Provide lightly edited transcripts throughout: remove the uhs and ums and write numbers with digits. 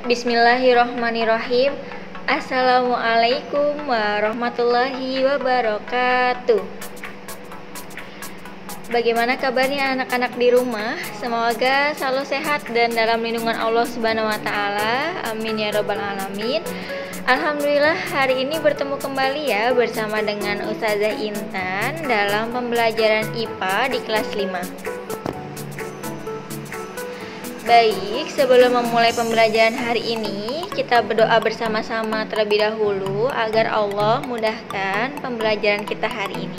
Bismillahirrohmanirrohim. Assalamualaikum warahmatullahi wabarakatuh. Bagaimana kabarnya anak-anak di rumah? Semoga selalu sehat dan dalam lindungan Allah Subhanahu wa taala. Amin ya rabbal alamin. Alhamdulillah hari ini bertemu kembali ya bersama dengan Ustazah Intan dalam pembelajaran IPA di kelas 5. Baik, sebelum memulai pembelajaran hari ini, kita berdoa bersama-sama terlebih dahulu agar Allah mudahkan pembelajaran kita hari ini.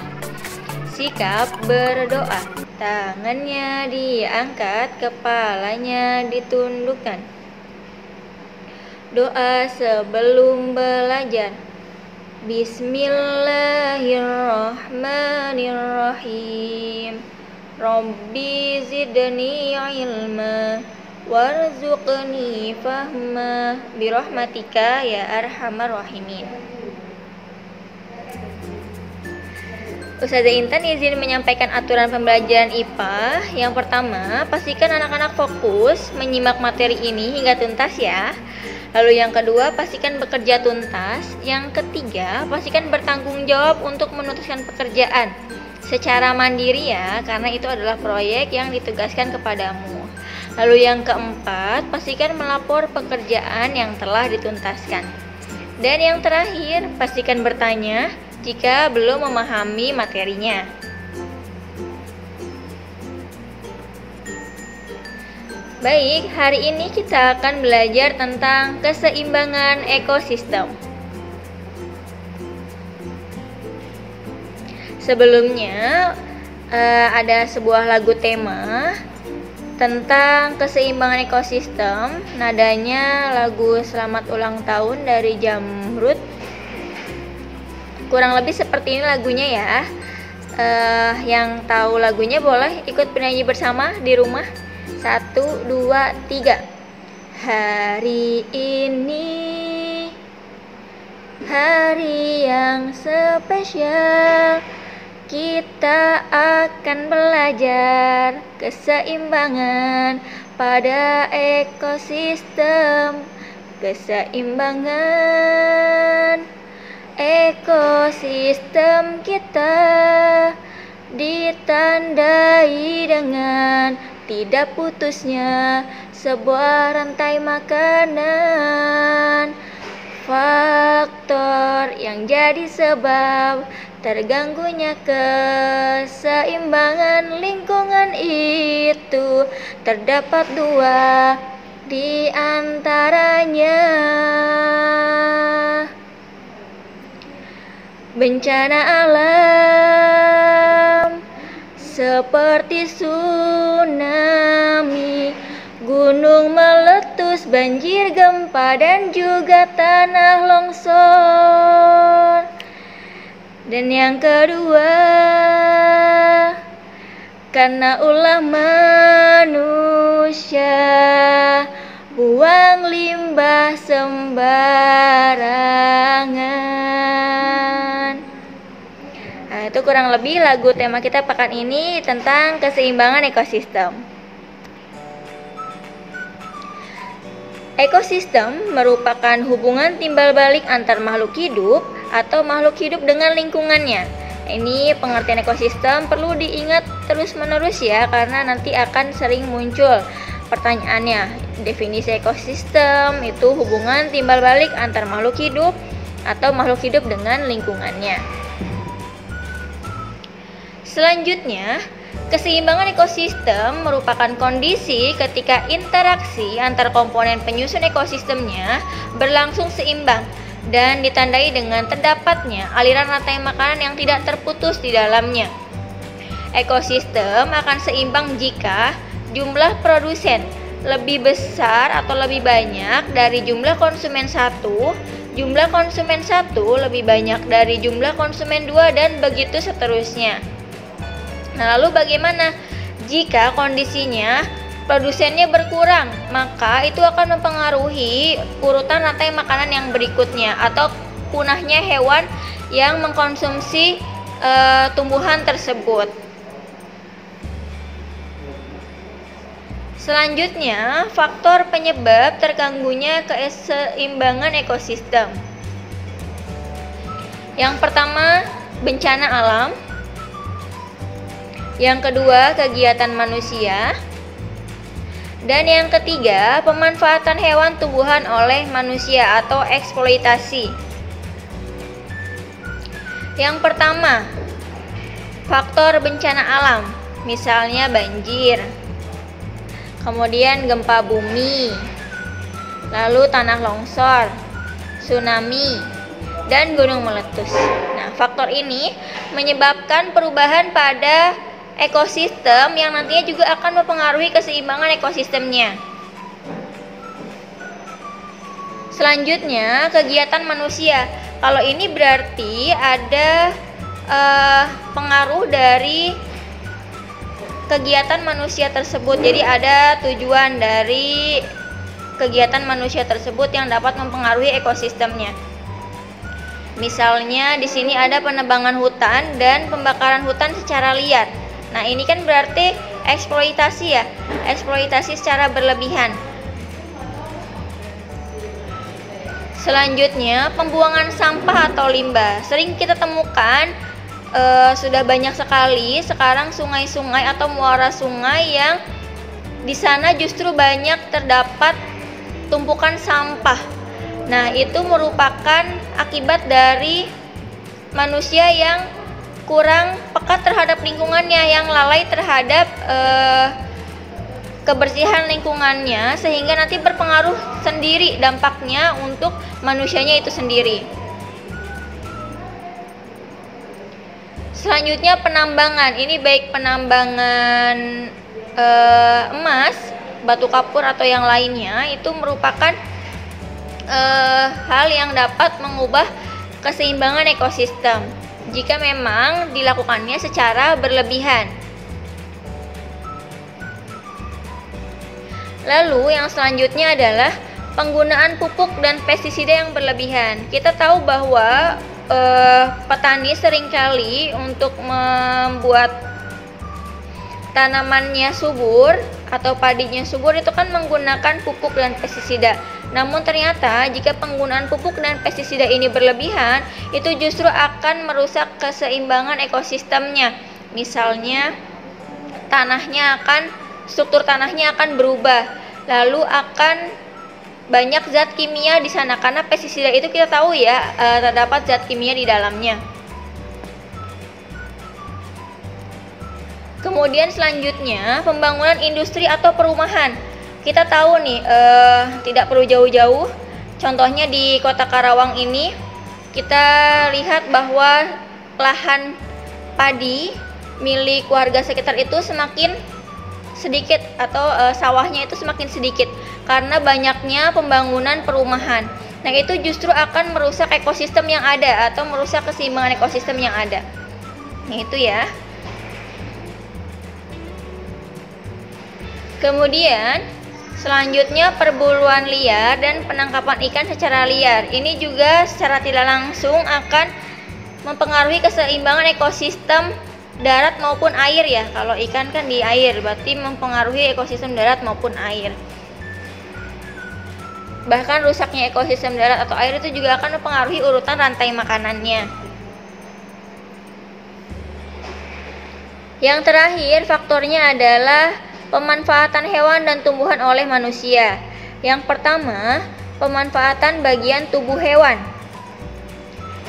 Sikap berdoa, tangannya diangkat, kepalanya ditundukkan. Doa sebelum belajar. Bismillahirrahmanirrahim. Rabbi zidni ilma warzuqni fahma birahmatika ya arhamar rahimin. Ustazah Intan izin menyampaikan aturan pembelajaran IPA. Yang pertama, pastikan anak-anak fokus menyimak materi ini hingga tuntas ya. Lalu yang kedua, pastikan bekerja tuntas. Yang ketiga, pastikan bertanggung jawab untuk menuntaskan pekerjaan secara mandiri ya, karena itu adalah proyek yang ditugaskan kepadamu. Lalu yang keempat, pastikan melapor pekerjaan yang telah dituntaskan. Dan yang terakhir, pastikan bertanya jika belum memahami materinya. Baik, hari ini kita akan belajar tentang keseimbangan ekosistem. Sebelumnya ada sebuah lagu tema tentang keseimbangan ekosistem. Nadanya lagu Selamat Ulang Tahun dari Jamrud. Kurang lebih seperti ini lagunya ya. Yang tahu lagunya boleh ikut bernyanyi bersama di rumah. 1, 2, 3. Hari ini hari yang spesial. Kita akan belajar keseimbangan pada ekosistem. Keseimbangan ekosistem kita ditandai dengan tidak putusnya sebuah rantai makanan. Faktor yang jadi sebab terganggunya keseimbangan lingkungan itu terdapat dua di antaranya. Bencana alam seperti tsunami, gunung meletus, banjir, gempa, dan juga tanah longsor. Dan yang kedua, karena ulah manusia buang limbah sembarangan. Nah, itu kurang lebih lagu tema kita pekan ini tentang keseimbangan ekosistem. Ekosistem merupakan hubungan timbal balik antar makhluk hidup atau makhluk hidup dengan lingkungannya. Ini pengertian ekosistem perlu diingat terus-menerus ya, karena nanti akan sering muncul pertanyaannya. Definisi ekosistem itu hubungan timbal balik antar makhluk hidup atau makhluk hidup dengan lingkungannya. Selanjutnya, keseimbangan ekosistem merupakan kondisi ketika interaksi antar komponen penyusun ekosistemnya berlangsung seimbang dan ditandai dengan terdapatnya aliran rantai makanan yang tidak terputus di dalamnya. Ekosistem akan seimbang jika jumlah produsen lebih besar atau lebih banyak dari jumlah konsumen satu, jumlah konsumen satu lebih banyak dari jumlah konsumen dua, dan begitu seterusnya. Nah, lalu bagaimana jika kondisinya produsennya berkurang? Maka itu akan mempengaruhi urutan rantai makanan yang berikutnya atau punahnya hewan yang mengkonsumsi tumbuhan tersebut. Selanjutnya, faktor penyebab terganggunya keseimbangan ekosistem. Yang pertama, bencana alam. Yang kedua, kegiatan manusia. Dan yang ketiga, pemanfaatan hewan tumbuhan oleh manusia atau eksploitasi. Yang pertama, faktor bencana alam, misalnya banjir, kemudian gempa bumi, lalu tanah longsor, tsunami, dan gunung meletus. Nah, faktor ini menyebabkan perubahan pada ekosistem yang nantinya juga akan mempengaruhi keseimbangan ekosistemnya. Selanjutnya, kegiatan manusia. Kalau ini berarti ada pengaruh dari kegiatan manusia tersebut. Jadi ada tujuan dari kegiatan manusia tersebut yang dapat mempengaruhi ekosistemnya. Misalnya di sini ada penebangan hutan dan pembakaran hutan secara liar. Nah, ini kan berarti eksploitasi ya, eksploitasi secara berlebihan. Selanjutnya, pembuangan sampah atau limbah. Sering kita temukan sudah banyak sekali sekarang sungai-sungai atau muara sungai yang di sana justru banyak terdapat tumpukan sampah. Nah, itu merupakan akibat dari manusia yang kurang peka terhadap lingkungannya, yang lalai terhadap kebersihan lingkungannya, sehingga nanti berpengaruh sendiri dampaknya untuk manusianya itu sendiri. Selanjutnya, penambangan. Ini baik penambangan emas, batu kapur atau yang lainnya, itu merupakan hal yang dapat mengubah keseimbangan ekosistem jika memang dilakukannya secara berlebihan. Lalu yang selanjutnya adalah penggunaan pupuk dan pestisida yang berlebihan. Kita tahu bahwa petani seringkali untuk membuat tanamannya subur atau padinya subur itu kan menggunakan pupuk dan pestisida. Namun ternyata jika penggunaan pupuk dan pestisida ini berlebihan, itu justru akan merusak keseimbangan ekosistemnya. Misalnya struktur tanahnya akan berubah, lalu akan banyak zat kimia di sana, karena pestisida itu kita tahu ya terdapat zat kimia di dalamnya. Kemudian selanjutnya, pembangunan industri atau perumahan. Kita tahu nih, tidak perlu jauh-jauh. Contohnya di Kota Karawang ini, kita lihat bahwa lahan padi milik warga sekitar itu semakin sedikit, atau sawahnya itu semakin sedikit karena banyaknya pembangunan perumahan. Nah, itu justru akan merusak ekosistem yang ada atau merusak keseimbangan ekosistem yang ada. Nah, itu ya. Kemudian selanjutnya, perburuan liar dan penangkapan ikan secara liar. Ini juga secara tidak langsung akan mempengaruhi keseimbangan ekosistem darat maupun air ya. Kalau ikan kan di air, berarti mempengaruhi ekosistem darat maupun air. Bahkan rusaknya ekosistem darat atau air itu juga akan mempengaruhi urutan rantai makanannya. Yang terakhir, faktornya adalah pemanfaatan hewan dan tumbuhan oleh manusia. Yang pertama, pemanfaatan bagian tubuh hewan.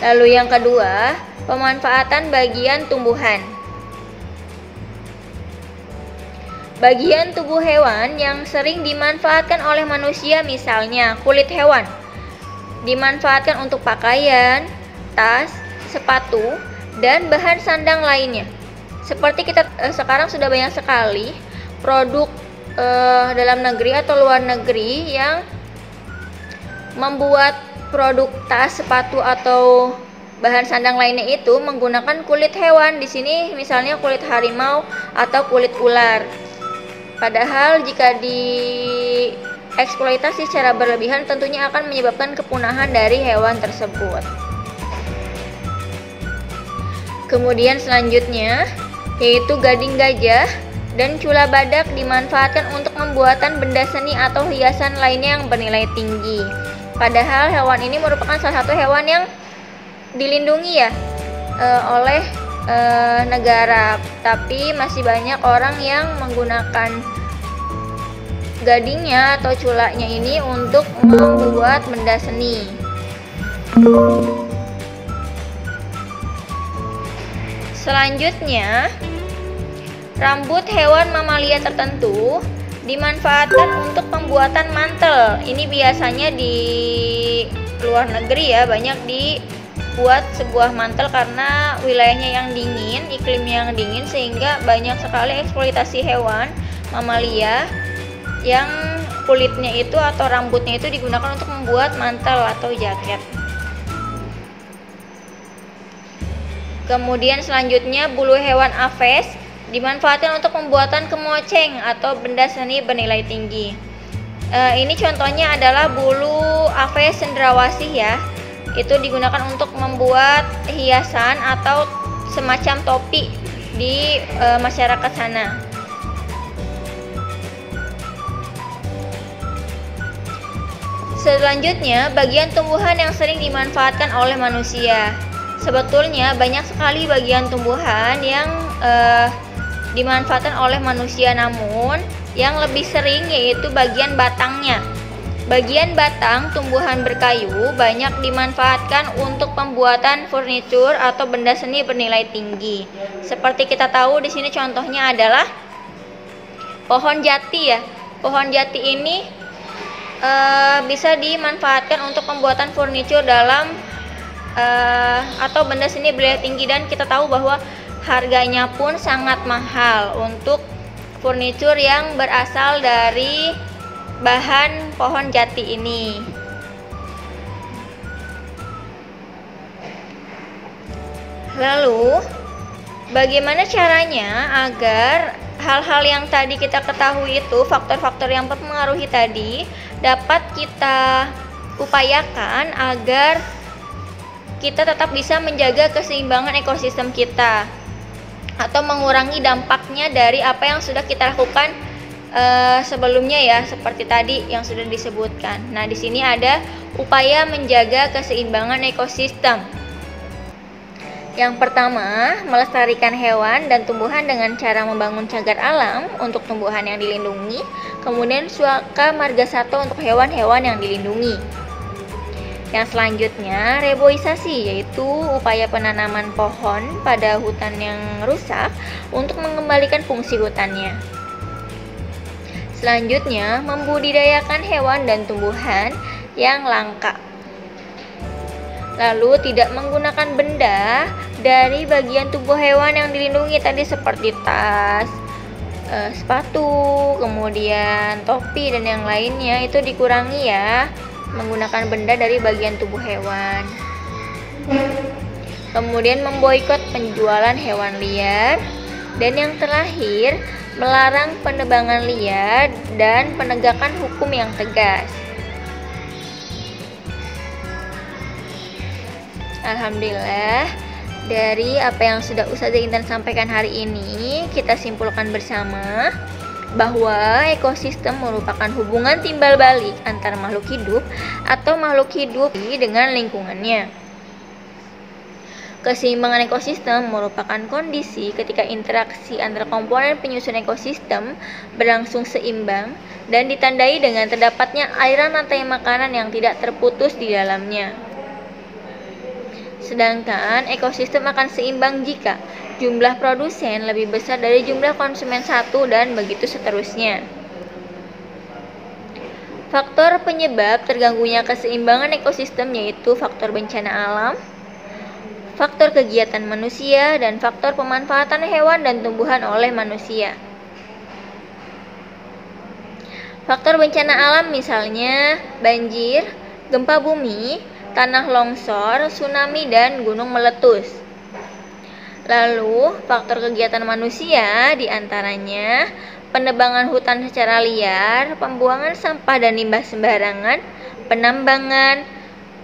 Lalu yang kedua, pemanfaatan bagian tumbuhan. Bagian tubuh hewan yang sering dimanfaatkan oleh manusia, misalnya kulit hewan, dimanfaatkan untuk pakaian, tas, sepatu, dan bahan sandang lainnya. Seperti kita sekarang sudah banyak sekali produk dalam negeri atau luar negeri yang membuat produk tas, sepatu, atau bahan sandang lainnya itu menggunakan kulit hewan. Di sini misalnya kulit harimau atau kulit ular. Padahal jika dieksploitasi secara berlebihan tentunya akan menyebabkan kepunahan dari hewan tersebut. Kemudian selanjutnya yaitu gading gajah dan cula badak dimanfaatkan untuk membuat pembuatan benda seni atau hiasan lainnya yang bernilai tinggi. Padahal hewan ini merupakan salah satu hewan yang dilindungi ya oleh negara, tapi masih banyak orang yang menggunakan gadingnya atau culaknya ini untuk membuat benda seni. Selanjutnya, rambut hewan mamalia tertentu dimanfaatkan untuk pembuatan mantel. Ini biasanya di luar negeri ya, banyak dibuat sebuah mantel karena wilayahnya yang dingin, iklimnya yang dingin, sehingga banyak sekali eksploitasi hewan mamalia yang kulitnya itu atau rambutnya itu digunakan untuk membuat mantel atau jaket. Kemudian selanjutnya, bulu hewan aves dimanfaatkan untuk pembuatan kemoceng atau benda seni bernilai tinggi. Ini contohnya adalah bulu aves cendrawasih ya. Itu digunakan untuk membuat hiasan atau semacam topi di masyarakat sana. Selanjutnya, bagian tumbuhan yang sering dimanfaatkan oleh manusia. Sebetulnya banyak sekali bagian tumbuhan yang dimanfaatkan oleh manusia, namun yang lebih sering yaitu bagian batangnya. Bagian batang tumbuhan berkayu banyak dimanfaatkan untuk pembuatan furnitur atau benda seni bernilai tinggi. Seperti kita tahu di sini contohnya adalah pohon jati ya. Pohon jati ini bisa dimanfaatkan untuk pembuatan furnitur dalam atau benda seni bernilai tinggi, dan kita tahu bahwa harganya pun sangat mahal untuk furnitur yang berasal dari bahan pohon jati ini. Lalu, bagaimana caranya agar hal-hal yang tadi kita ketahui itu, faktor-faktor yang mempengaruhi tadi, dapat kita upayakan agar kita tetap bisa menjaga keseimbangan ekosistem kita atau mengurangi dampaknya dari apa yang sudah kita lakukan sebelumnya ya, seperti tadi yang sudah disebutkan. Nah, di sini ada upaya menjaga keseimbangan ekosistem. Yang pertama, melestarikan hewan dan tumbuhan dengan cara membangun cagar alam untuk tumbuhan yang dilindungi, kemudian suaka marga satwa untuk hewan-hewan yang dilindungi. Yang selanjutnya, reboisasi, yaitu upaya penanaman pohon pada hutan yang rusak untuk mengembalikan fungsi hutannya. Selanjutnya, membudidayakan hewan dan tumbuhan yang langka. Lalu, tidak menggunakan benda dari bagian tubuh hewan yang dilindungi tadi seperti tas, sepatu, kemudian topi dan yang lainnya, itu dikurangi ya, menggunakan benda dari bagian tubuh hewan. Kemudian memboikot penjualan hewan liar. Dan yang terakhir, melarang penebangan liar dan penegakan hukum yang tegas. Alhamdulillah, dari apa yang sudah Ustazah Intan sampaikan hari ini, kita simpulkan bersama bahwa ekosistem merupakan hubungan timbal balik antara makhluk hidup atau makhluk hidup dengan lingkungannya. Keseimbangan ekosistem merupakan kondisi ketika interaksi antara komponen penyusun ekosistem berlangsung seimbang dan ditandai dengan terdapatnya aliran rantai makanan yang tidak terputus di dalamnya. Sedangkan ekosistem akan seimbang jika jumlah produsen lebih besar dari jumlah konsumen satu, dan begitu seterusnya. Faktor penyebab terganggunya keseimbangan ekosistem yaitu faktor bencana alam, faktor kegiatan manusia, dan faktor pemanfaatan hewan dan tumbuhan oleh manusia. Faktor bencana alam misalnya banjir, gempa bumi, tanah longsor, tsunami, dan gunung meletus. Lalu, faktor kegiatan manusia diantaranya penebangan hutan secara liar, pembuangan sampah dan limbah sembarangan, penambangan,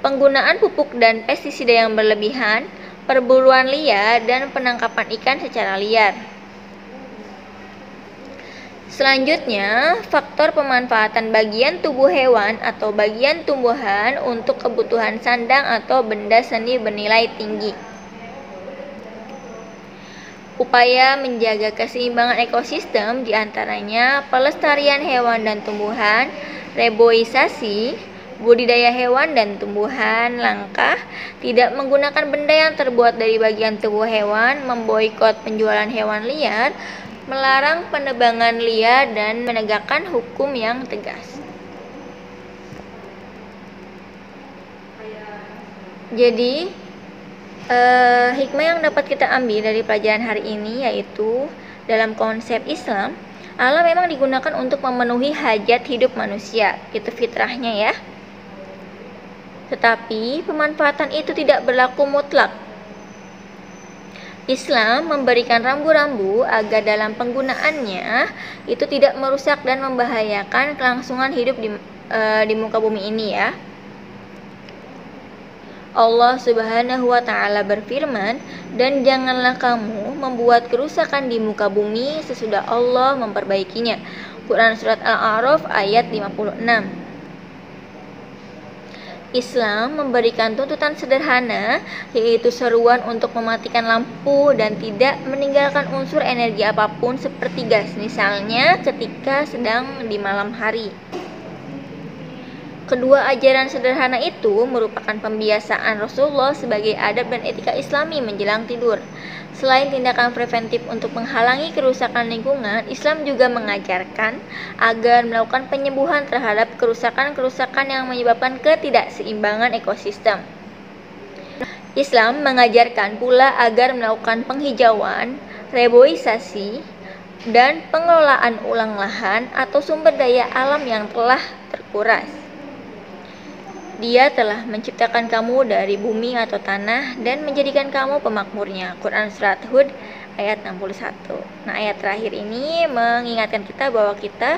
penggunaan pupuk dan pestisida yang berlebihan, perburuan liar, dan penangkapan ikan secara liar. Selanjutnya, faktor pemanfaatan bagian tubuh hewan atau bagian tumbuhan untuk kebutuhan sandang atau benda seni bernilai tinggi. Upaya menjaga keseimbangan ekosistem diantaranya pelestarian hewan dan tumbuhan, reboisasi, budidaya hewan dan tumbuhan langka, tidak menggunakan benda yang terbuat dari bagian tubuh hewan, memboikot penjualan hewan liar, melarang penebangan liar, dan menegakkan hukum yang tegas. Jadi, hikmah yang dapat kita ambil dari pelajaran hari ini yaitu dalam konsep Islam, alam memang digunakan untuk memenuhi hajat hidup manusia, itu fitrahnya ya. Tetapi pemanfaatan itu tidak berlaku mutlak. Islam memberikan rambu-rambu agar dalam penggunaannya itu tidak merusak dan membahayakan kelangsungan hidup di muka bumi ini ya. Allah Subhanahu wa Ta'ala berfirman, "Dan janganlah kamu membuat kerusakan di muka bumi sesudah Allah memperbaikinya." Quran Surat Al-A'raf ayat 56. Islam memberikan tuntutan sederhana, yaitu seruan untuk mematikan lampu dan tidak meninggalkan unsur energi apapun seperti gas, misalnya ketika sedang di malam hari. Kedua ajaran sederhana itu merupakan pembiasaan Rasulullah sebagai adab dan etika Islami menjelang tidur. Selain tindakan preventif untuk menghalangi kerusakan lingkungan, Islam juga mengajarkan agar melakukan penyembuhan terhadap kerusakan-kerusakan yang menyebabkan ketidakseimbangan ekosistem. Islam mengajarkan pula agar melakukan penghijauan, reboisasi, dan pengelolaan ulang lahan atau sumber daya alam yang telah terkuras. Dia telah menciptakan kamu dari bumi atau tanah dan menjadikan kamu pemakmurnya. Quran Surat Hud ayat 61. Nah, ayat terakhir ini mengingatkan kita bahwa kita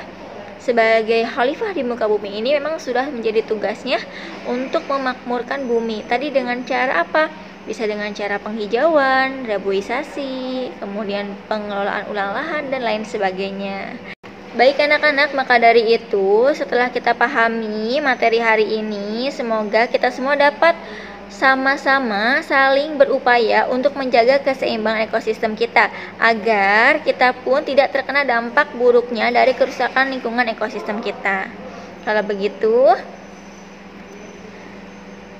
sebagai khalifah di muka bumi ini memang sudah menjadi tugasnya untuk memakmurkan bumi. Tadi dengan cara apa? Bisa dengan cara penghijauan, reboisasi, kemudian pengelolaan ulang lahan, dan lain sebagainya. Baik anak-anak, maka dari itu setelah kita pahami materi hari ini, semoga kita semua dapat sama-sama saling berupaya untuk menjaga keseimbangan ekosistem kita, agar kita pun tidak terkena dampak buruknya dari kerusakan lingkungan ekosistem kita. Kalau begitu,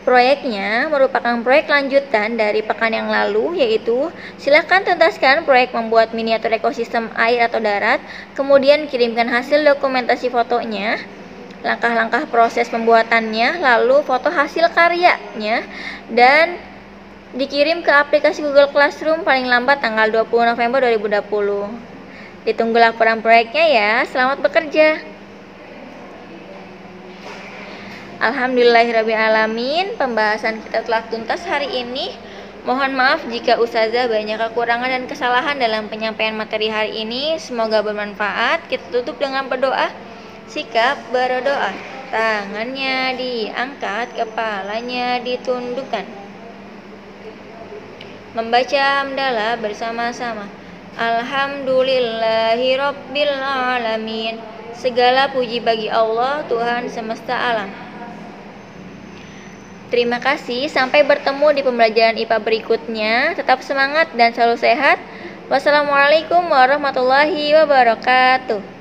proyeknya merupakan proyek lanjutan dari pekan yang lalu, yaitu silakan tuntaskan proyek membuat miniatur ekosistem air atau darat, kemudian kirimkan hasil dokumentasi fotonya, langkah-langkah proses pembuatannya, lalu foto hasil karyanya, dan dikirim ke aplikasi Google Classroom paling lambat tanggal 20 November 2020. Ditunggu laporan proyeknya ya, selamat bekerja. Alhamdulillahirrabbilalamin, pembahasan kita telah tuntas hari ini. Mohon maaf jika ustazah banyak kekurangan dan kesalahan dalam penyampaian materi hari ini. Semoga bermanfaat. Kita tutup dengan berdoa. Sikap berdoa, tangannya diangkat, kepalanya ditundukkan. Membaca hamdalah bersama-sama. Alhamdulillahirabbil alamin. Segala puji bagi Allah, Tuhan semesta alam. Terima kasih, sampai bertemu di pembelajaran IPA berikutnya. Tetap semangat dan selalu sehat. Wassalamualaikum warahmatullahi wabarakatuh.